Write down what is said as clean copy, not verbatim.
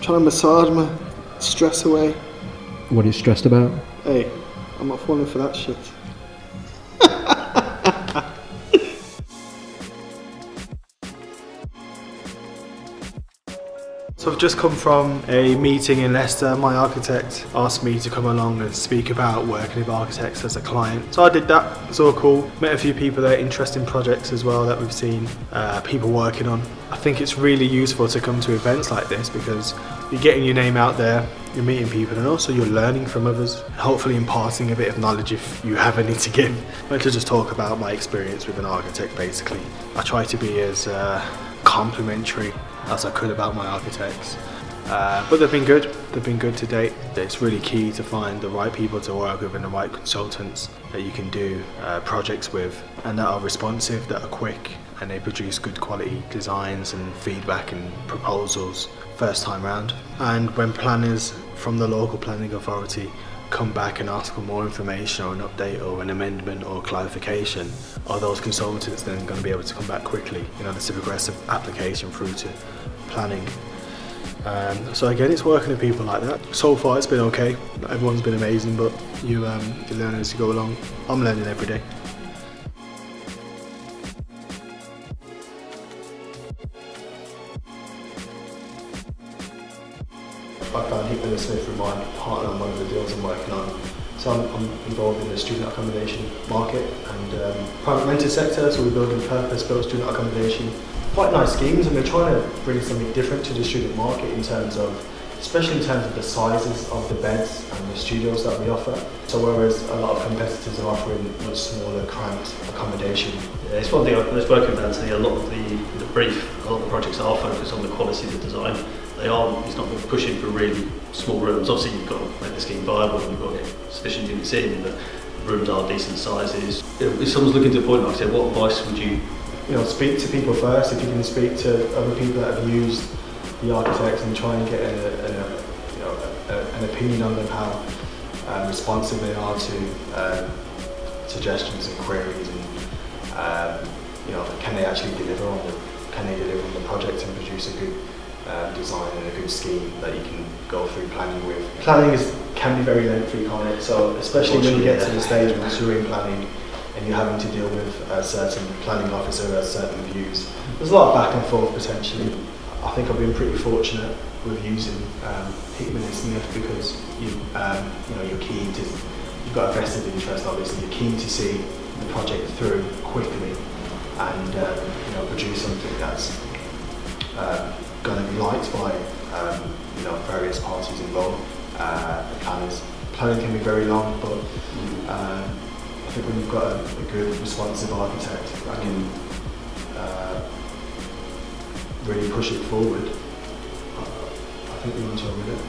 Trying to massage my stress away. What are you stressed about? Hey, I'm not falling for that shit. So I've just come from a meeting in Leicester. My architect asked me to come along and speak about working with architects as a client. So I did that, it was all cool. Met a few people there, interesting projects as well that we've seen, people working on. I think it's really useful to come to events like this because you're getting your name out there, you're meeting people, and also you're learning from others, hopefully imparting a bit of knowledge if you have any to give. I want to just talk about my experience with an architect basically. I try to be as complimentary as I could about my architects, but they've been good to date. It's really key to find the right people to work with and the right consultants that you can do projects with and that are responsive, that are quick, and they produce good quality designs and feedback and proposals first time round. And when planners from the local planning authority come back and ask for more information or an update or an amendment or clarification, are those consultants then going to be able to come back quickly in order to progress the application through to planning? So again, it's working with people like that. So far it's been okay, everyone's been amazing, but you learn as you go along. I'm learning every day. I found Hickman & Smith through my partner on one of the deals I'm working on. So I'm involved in the student accommodation market and private rented sector, so we're building purpose-built student accommodation. Quite nice schemes, and we're trying to bring something different to the student market in terms of, especially in terms of the sizes of the beds and the studios that we offer. So whereas a lot of competitors are offering much smaller, cramped accommodation. Yeah, it's one thing I've spoken with Anthony, a lot of the brief, a lot of the projects are focused on the quality of the design. He's not pushing for really small rooms. Obviously you've got to make the scheme viable and you've got to get sufficient units in, but rooms are decent sizes. If someone's looking to a point, like I said, what advice would you? Speak to people first. If you can speak to other people that have used the architects and try and get an opinion on them, how responsive they are to suggestions and queries, and can they actually deliver on the project and produce a good design and a good scheme that you can go through planning with. Planning can be very lengthy, can't it? So especially when you get to the stage once you're in planning and you're having to deal with a certain planning officer who has certain views, there's a lot of back and forth potentially. I think I've been pretty fortunate with using Hickman & Smith because you're keen to, you've got a vested interest obviously, you're keen to see the project through quickly and produce something that's going to be liked by various parties involved, the planners. Planning can be very long, but I think when you've got a good, responsive architect that can really push it forward, I think we want to run with it.